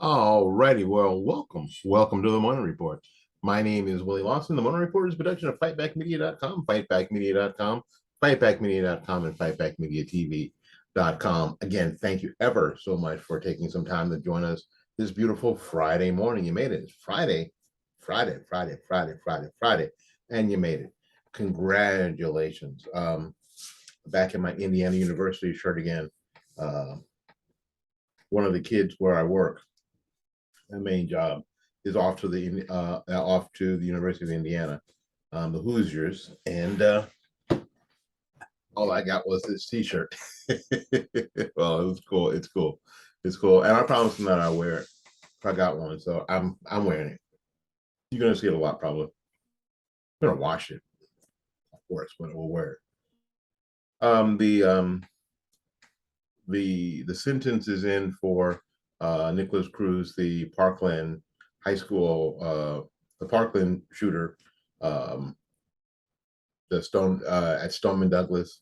All righty. Well, welcome. Welcome to the Morning Report. My name is Willie Lawson. The Morning Report is a production of fightbackmedia.com, fightbackmedia.com, fightbackmedia.com, and fightbackmediatv.com. Again, thank you ever so much for taking some time to join us this beautiful Friday morning. You made it. It's Friday, and you made it. Congratulations. Back in my Indiana University shirt again. Uh, one of the kids where I work, my main job is off to the University of Indiana, the Hoosiers, and all I got was this T-shirt. Well, it was cool. It's cool. It's cool, and I promised him that I wear it if I got one. So I'm wearing it. You're gonna see it a lot, probably. I'm gonna wash it, of course, but we'll wear it. Um, the um, the sentence is in for Nikolas Cruz, the Parkland High School, the Parkland shooter, um, the Stone at Stoneman Douglas,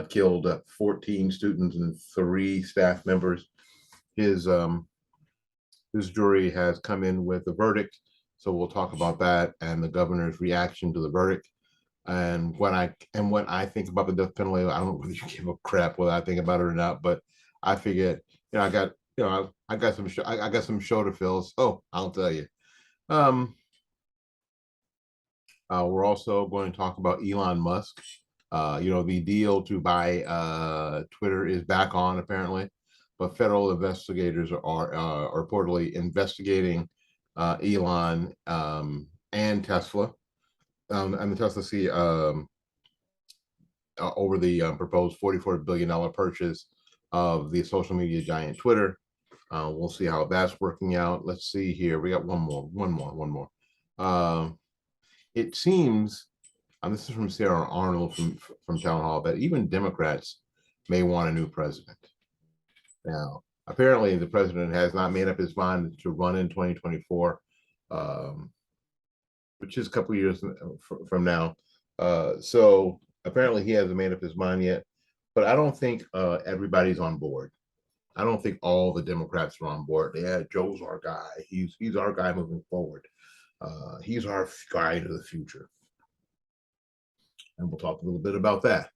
killed 14 students and 3 staff members. His his jury has come in with a verdict, so we'll talk about that and the governor's reaction to the verdict. And when I think about the death penalty, I don't know whether you give a crap whether I think about it or not, but I figured, I got I got I got some show to fill. So I'll tell you. Um, we're also going to talk about Elon Musk. The deal to buy Twitter is back on apparently, but federal investigators are reportedly investigating Elon and Tesla, and the Tesla C over the proposed $44 billion purchase of the social media giant Twitter. We'll see how that's working out. Let's see here. We got one more. Um, it seems, and this is from Sarah Arnold from Town Hall, that even Democrats may want a new president. Now, apparently, the president has not made up his mind to run in 2024, which is a couple of years from now. So apparently, he hasn't made up his mind yet. But I don't think everybody's on board. I don't think all the Democrats are on board. Yeah, Joe's our guy. He's our guy moving forward. He's our guy into the future. And we'll talk a little bit about that.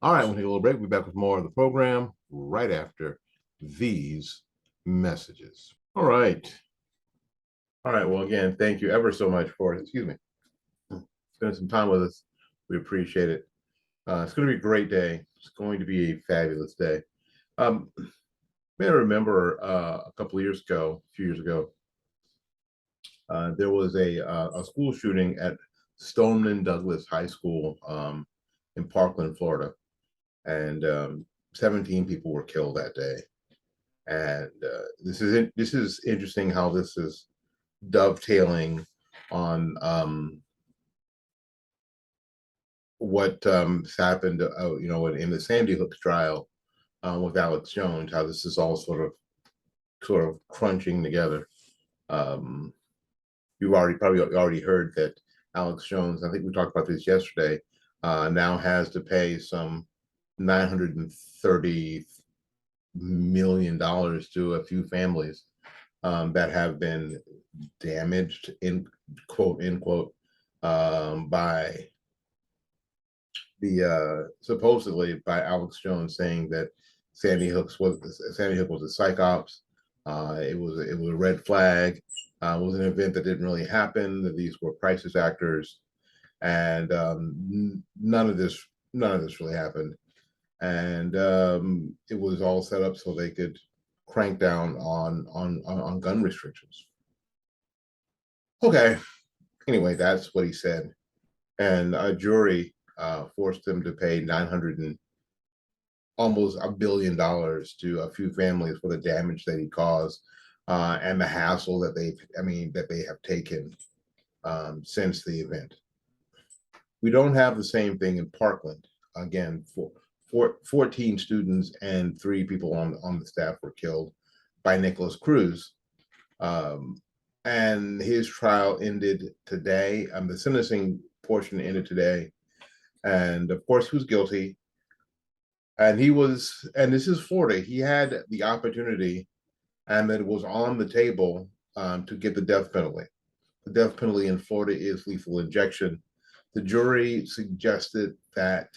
All right, we'll take a little break. We'll be back with more of the program right after these messages. All right. All right. Well, again, thank you ever so much for, spending some time with us. We appreciate it. It's going to be a great day. It's going to be a fabulous day. May I remember a couple of years ago, a few years ago, there was a school shooting at Stoneman Douglas High School in Parkland, Florida, and 17 people were killed that day. And this is interesting how this is dovetailing on what happened, in the Sandy Hook trial with Alex Jones. How this is all sort of crunching together. You've probably already heard that Alex Jones, I think we talked about this yesterday, now has to pay some $930 million to a few families that have been damaged, in quote unquote, by the supposedly by Alex Jones saying that Sandy Hook was a psych ops. It was a red flag. It was an event that didn't really happen. That these were crisis actors, and none of this really happened. And it was all set up so they could crank down on gun restrictions. Okay. Anyway, that's what he said, and a jury forced him to pay almost $1 billion to a few families for the damage that he caused and the hassle that they have taken since the event. We don't have the same thing in Parkland. Again, 14 students and 3 people on the staff were killed by Nikolas Cruz. And his trial ended today. The sentencing portion ended today. And of course, he was guilty. And this is Florida. He had the opportunity and that it was on the table to get the death penalty. The death penalty in Florida is lethal injection. The jury suggested that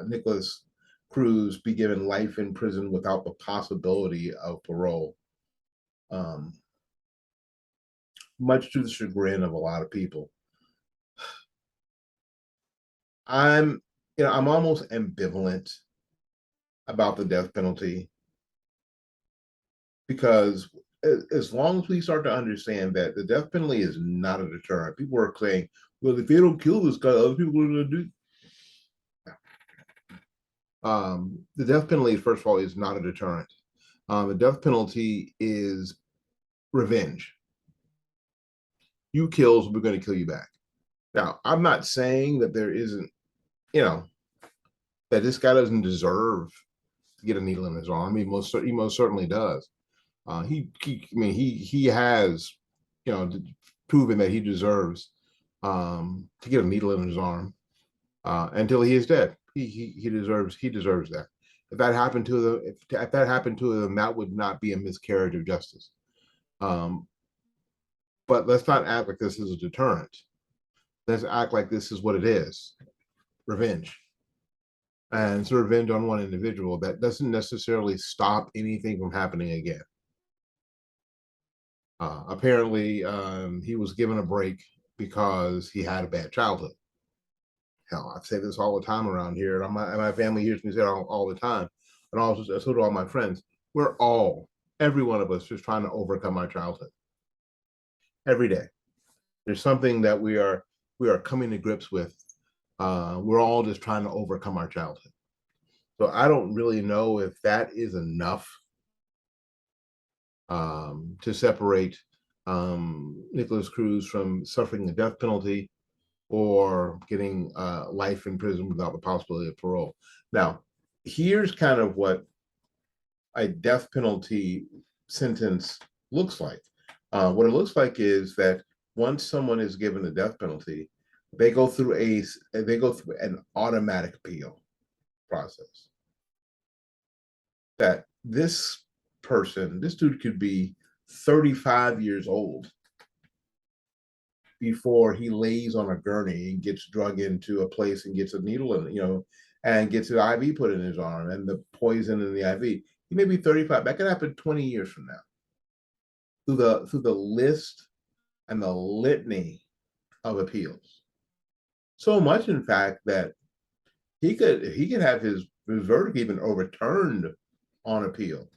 Nikolas Cruz be given life in prison without the possibility of parole, um, much to the chagrin of a lot of people. I'm, I'm almost ambivalent about the death penalty because as long as we start to understand that the death penalty is not a deterrent, people are saying, well, if they don't kill this guy, other people are going to do. The death penalty, first of all, is not a deterrent. The death penalty is revenge. You kill, so we're going to kill you back. Now, I'm not saying that there isn't, that this guy doesn't deserve to get a needle in his arm. He most certainly does. He has, proven that he deserves to get a needle in his arm until he is dead. He deserves that. If that happened to them, if that happened to them, that would not be a miscarriage of justice. But let's not act like this is a deterrent. Let's act like this is what it is: revenge. And it's revenge on one individual that doesn't necessarily stop anything from happening again. Apparently, he was given a break because he had a bad childhood. Hell, I say this all the time around here, and my family hears me say it all the time, and also so do all my friends. Every one of us, just trying to overcome our childhood. Every day, there's something that we are coming to grips with. We're all just trying to overcome our childhood. So I don't really know if that is enough to separate Nikolas Cruz from suffering the death penalty or getting life in prison without the possibility of parole. Now, here's kind of what a death penalty sentence looks like. What it looks like is that once someone is given the death penalty, they go through an automatic appeal process. That this dude could be 35 years old before he lays on a gurney and gets drug into a place and gets a needle in, and gets an IV put in his arm and the poison in the IV. He may be 35. That could happen 20 years from now. Through the list and the litany of appeals. So much, in fact, that he could have his verdict even overturned on appeal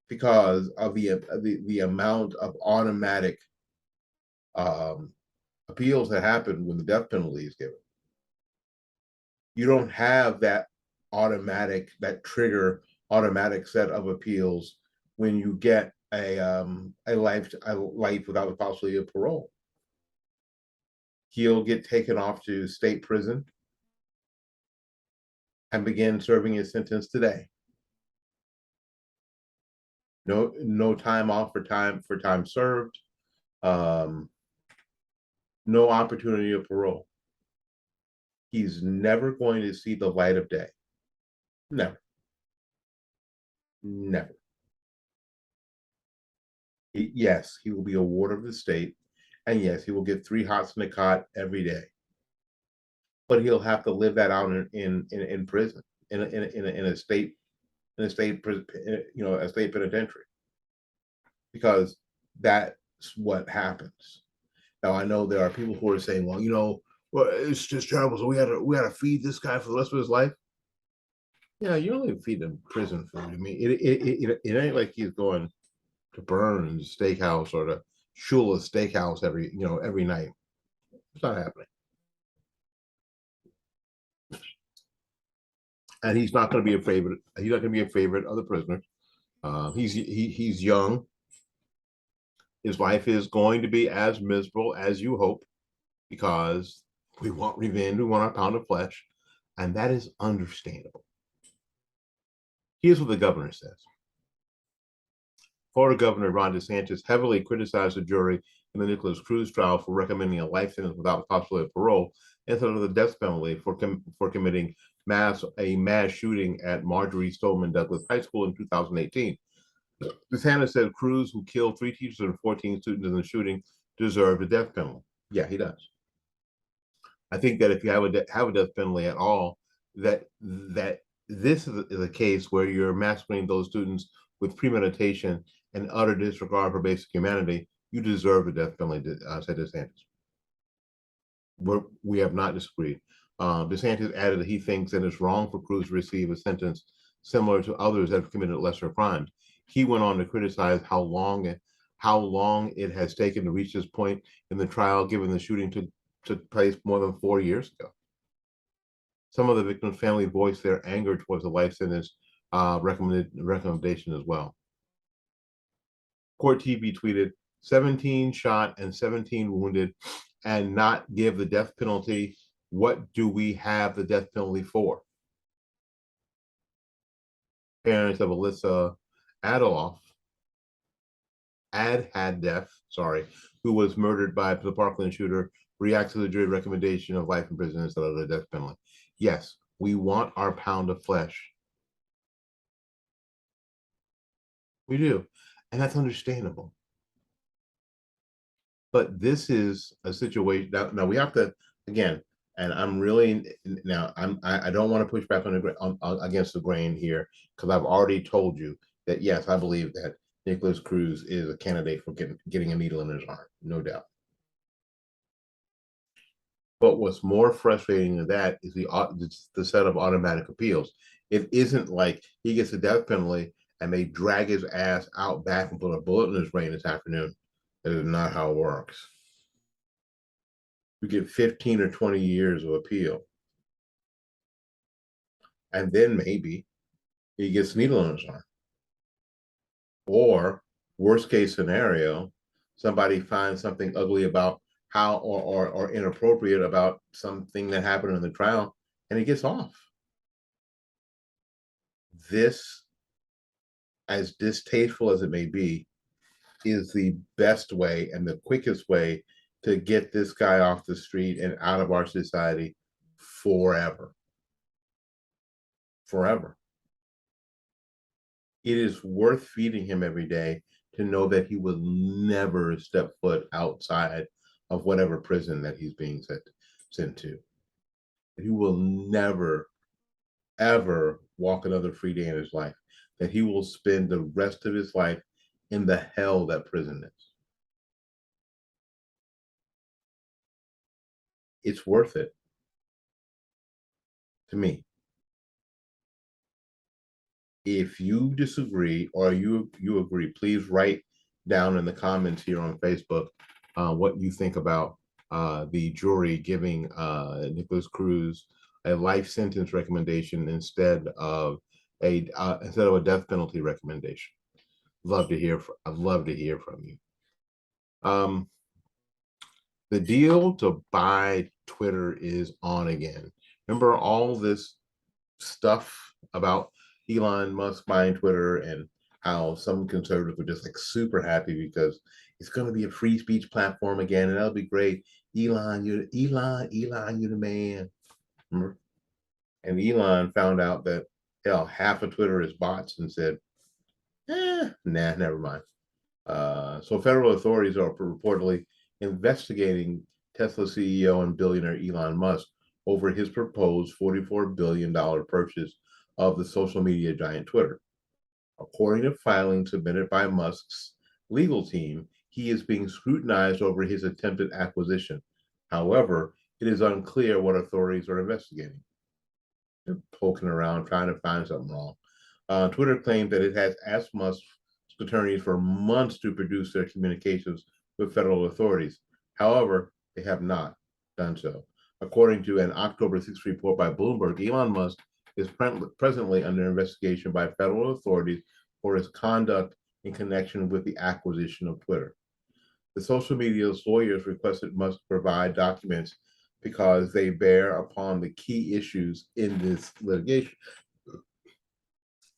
because of the amount of automatic appeals that happen when the death penalty is given. You don't have that trigger automatic set of appeals when you get a life without the possibility of parole. He'll get taken off to state prison and begin serving his sentence today. No time off for time served. No opportunity of parole. He's never going to see the light of day. Never. Yes, he will be a ward of the state, and yes, he will get 3 hots in a cot every day. But he'll have to live that out in prison, in a state penitentiary, because that's what happens. Now, I know there are people who are saying, well, it's just terrible, so we had to feed this guy for the rest of his life. Yeah, you only feed him prison food. I mean, it ain't like he's going to Burns Steakhouse or to Shula Steakhouse every night. It's not happening. And he's not going to be a favorite. He's not going to be a favorite of the prisoners. He's young. His life is going to be as miserable as you hope, because we want revenge. We want our pound of flesh, and that is understandable. Here's what the governor says. Florida Governor Ron DeSantis heavily criticized the jury in the Nikolas Cruz trial for recommending a life sentence without the possibility of parole instead of the death penalty for committing a mass shooting at Marjory Stoneman Douglas High School in 2018. DeSantis said Cruz, who killed 3 teachers and 14 students in the shooting, deserved a death penalty. Yeah, he does. I think that if you have a death penalty at all, that this is a case where you're massacring those students with premeditation and utter disregard for basic humanity. You deserve a death penalty, said DeSantis. We have not disagreed. DeSantis added that he thinks that it's wrong for Cruz to receive a sentence similar to others that have committed lesser crimes. He went on to criticize how long it has taken to reach this point in the trial, given the shooting took place more than 4 years ago. Some of the victims' family voiced their anger towards the life sentence recommendation as well. Court TV tweeted, 17 shot and 17 wounded, and not give the death penalty. What do we have the death penalty for? Parents of Alyssa Adolph, who was murdered by the Parkland shooter, react to the jury recommendation of life in prison instead of the death penalty. Yes, we want our pound of flesh. We do. And that's understandable. But this is a situation now we have to, again, and I'm really now I don't want to push back on against the grain here, because I've already told you that yes, I believe that Nikolas Cruz is a candidate for getting a needle in his arm, no doubt. But what's more frustrating than that is the set of automatic appeals. It isn't like he gets a death penalty and they drag his ass out back and put a bullet in his brain this afternoon. That is not how it works. You get 15 or 20 years of appeal. And then maybe he gets needle in his arm. Or worst case scenario, somebody finds something ugly about how or inappropriate about something that happened in the trial, and he gets off. This, as distasteful as it may be, is the best way and the quickest way to get this guy off the street and out of our society forever. Forever. It is worth feeding him every day to know that he will never step foot outside of whatever prison that he's being sent to. He will never, ever walk another free day in his life. That he will spend the rest of his life in the hell that prison is. It's worth it to me. If you disagree or you agree, please write down in the comments here on Facebook what you think about the jury giving Nikolas Cruz a life sentence recommendation instead of a death penalty recommendation. I'd love to hear from you. The deal to buy Twitter is on again. Remember all this stuff about Elon Musk buying Twitter and how some conservatives were just like super happy because it's going to be a free speech platform again, and that'll be great. Elon, you're the man. Remember? And Elon found out that hell, half of Twitter is bots and said, nah, never mind. So federal authorities are reportedly investigating Tesla CEO and billionaire Elon Musk over his proposed $44 billion purchase of the social media giant Twitter. According to filings submitted by Musk's legal team, he is being scrutinized over his attempted acquisition. However, it is unclear what authorities are investigating. They're poking around trying to find something wrong. Twitter claimed that it has asked Musk's attorneys for months to produce their communications with federal authorities. However, they have not done so. According to an October 6th report by Bloomberg, Elon Musk is presently under investigation by federal authorities for his conduct in connection with the acquisition of Twitter. The social media's lawyers requested Musk provide documents because they bear upon the key issues in this litigation.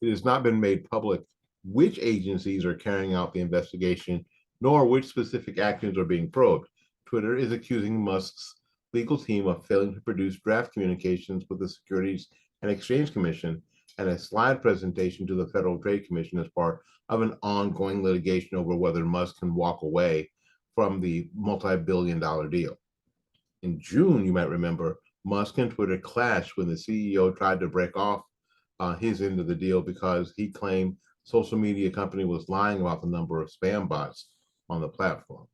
It has not been made public which agencies are carrying out the investigation, nor which specific actions are being probed. Twitter is accusing Musk's legal team of failing to produce draft communications with the Securities and Exchange Commission and a slide presentation to the Federal Trade Commission as part of an ongoing litigation over whether Musk can walk away from the multi-billion-dollar deal. In June, you might remember, Musk and Twitter clashed when the CEO tried to break off his end of the deal because he claimed social media company was lying about the number of spam bots on the platform.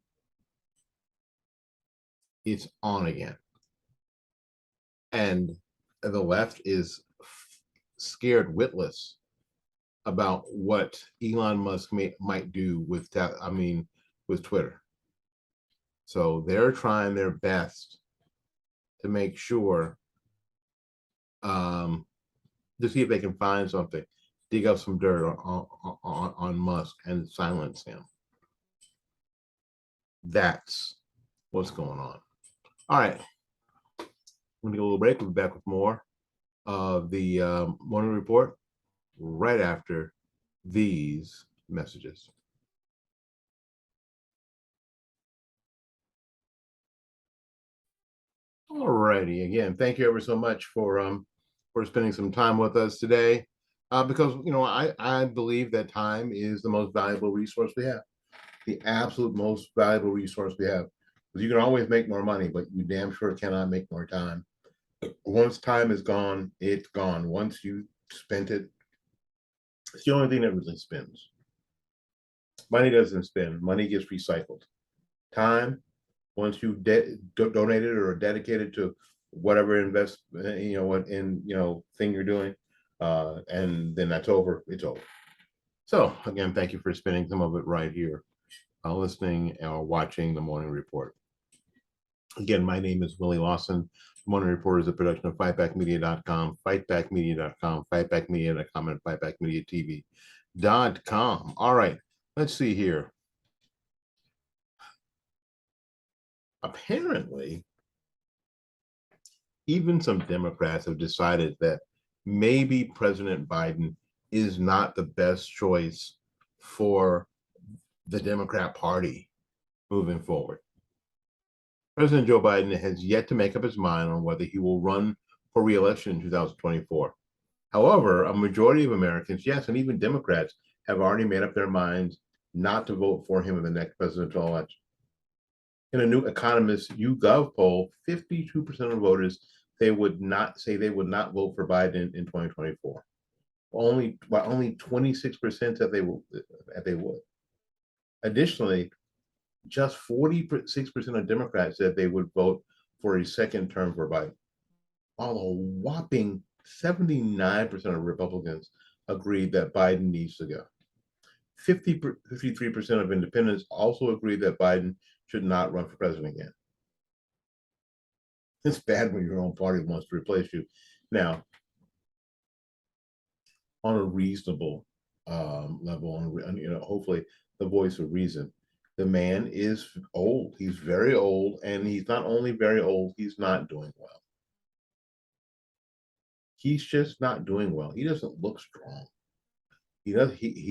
It's on again. And the left is scared witless about what Elon Musk might do with Twitter. So they're trying their best to make sure to see if they can find something, dig up some dirt on Musk and silence him. That's what's going on. All right. We're going to go a little break. We'll be back with more of the morning report right after these messages. All righty. Again, thank you ever so much for spending some time with us today. Because I believe that time is the most valuable resource we have, the absolute most valuable resource we have. Because you can always make more money, but you damn sure cannot make more time. Once time is gone, it's gone. Once you spent it, it's the only thing that really spins. Money doesn't spin. Money gets recycled. Time, once you donate it or dedicate it to whatever thing you're doing, and then that's over. It's over. So again, thank you for spending some of it right here, listening or watching the Morning Report. Again, my name is Willie Lawson. The Morning Report is a production of fightbackmedia.com, fightbackmedia.com, fightbackmedia.com, and fightbackmediatv.com. All right, let's see here. Apparently, even some Democrats have decided that maybe President Biden is not the best choice for the Democrat Party moving forward. President Joe Biden has yet to make up his mind on whether he will run for re-election in 2024. However, a majority of Americans, yes, and even Democrats, have already made up their minds not to vote for him in the next presidential election. In a new Economist YouGov poll, 52% of voters they would not vote for Biden in 2024. Only 26% said they would. Additionally, just 46% of Democrats said they would vote for a second term for Biden, while a whopping 79% of Republicans agreed that Biden needs to go. 53% of independents also agreed that Biden should not run for president again. It's bad when your own party wants to replace you. Now, on a reasonable level, hopefully the voice of reason. The man is old. He's very old, and he's not only very old, he's not doing well. He's just not doing well. He doesn't look strong. He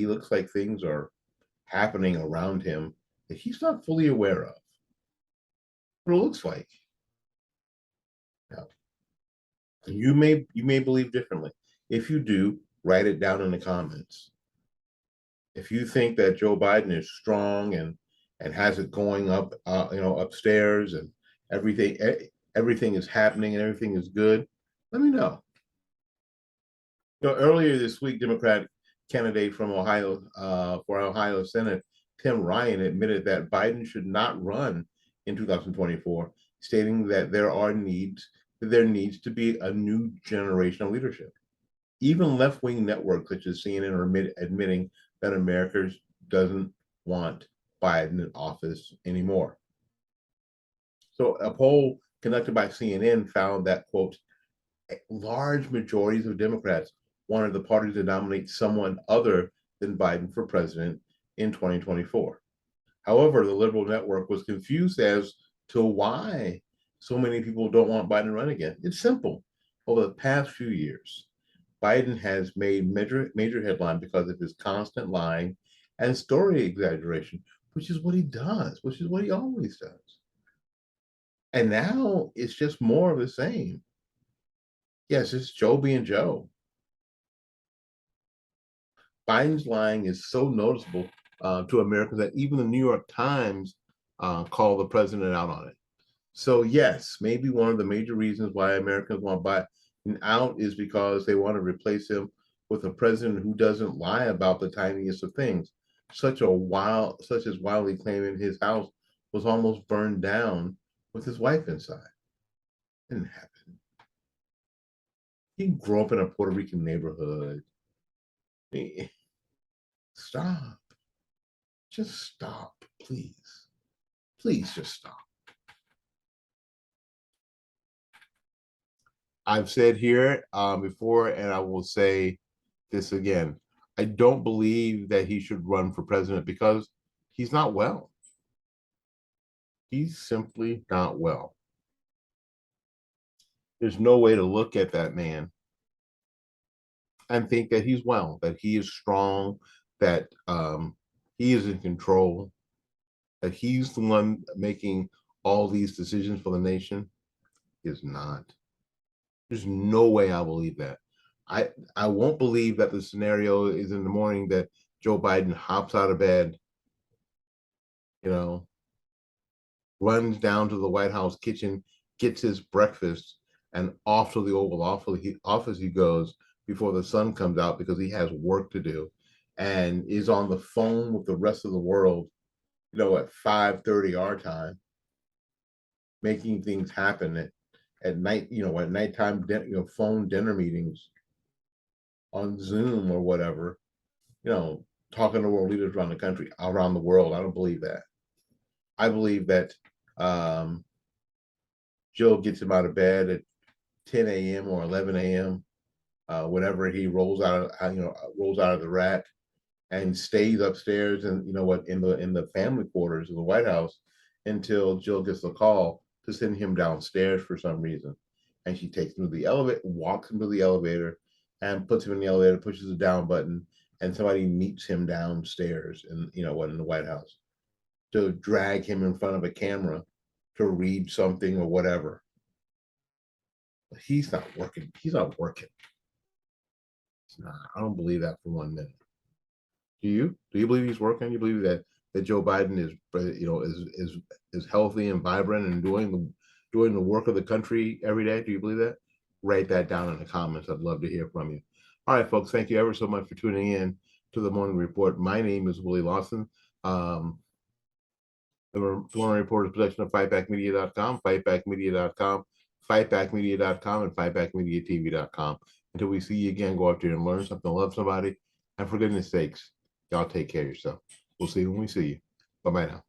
looks like things are happening around him that he's not fully aware of. What it looks like. Now, you may believe differently. If you do, write it down in the comments. If you think that Joe Biden is strong and has it going up, upstairs, and everything is happening and everything is good, let me know. Earlier this week, Democrat candidate from Ohio for Ohio Senate, Tim Ryan, admitted that Biden should not run in 2024, stating that there needs to be a new generation of leadership. Even left-wing networks such as CNN are admitting that America doesn't want Biden in office anymore. So a poll conducted by CNN found that, quote, large majorities of Democrats wanted the party to nominate someone other than Biden for president in 2024. However, the liberal network was confused as to why so many people don't want Biden to run again. It's simple. Over the past few years, Biden has made major headline because of his constant lying and story exaggeration, which is what he does, which is what he always does. And now it's just more of the same. Yes, it's Joe being Joe. Biden's lying is so noticeable to Americans that even the New York Times called the president out on it. So yes, maybe one of the major reasons why Americans want Biden out is because they want to replace him with a president who doesn't lie about the tiniest of things. Such as wildly claiming his house was almost burned down with his wife inside. Didn't happen. He grew up in a Puerto Rican neighborhood. Stop. Just stop, please. Please just stop. I've said here before, and I will say this again. I don't believe that he should run for president because he's not well. He's simply not well. There's no way to look at that man and think that he's well, that he is strong, that he is in control, that he's the one making all these decisions for the nation. Is not. There's no way I believe that. I won't believe that the scenario is in the morning that Joe Biden hops out of bed, you know, runs down to the White House kitchen, gets his breakfast, and off to the Oval Office he goes before the sun comes out because he has work to do, and is on the phone with the rest of the world, at 5:30 our time, making things happen at night, at nighttime, phone dinner meetings on Zoom or whatever, talking to world leaders around the country, around the world. I don't believe that. I believe that Jill gets him out of bed at 10 a.m. or 11 a.m. Whenever he rolls out of the rack and stays upstairs and in the family quarters of the White House until Jill gets the call to send him downstairs for some reason. And she takes him to the elevator, walks him to the elevator, and puts him in the elevator, pushes the down button, and somebody meets him downstairs in in the White House to drag him in front of a camera to read something or whatever. But he's not working. He's not working. It's not. I don't believe that for 1 minute. Do you? Do you believe he's working? Do you believe that Joe Biden is is healthy and vibrant and doing the work of the country every day? Do you believe that? Write that down in the comments. I'd love to hear from you. All right, folks. Thank you ever so much for tuning in to the Morning Report. My name is Willie Lawson. The Morning Report is a production of fightbackmedia.com, fightbackmedia.com, fightbackmedia.com, and fightbackmediatv.com. Until we see you again, go out there and learn something, love somebody, and for goodness sakes, y'all take care of yourself. We'll see you when we see you. Bye-bye now.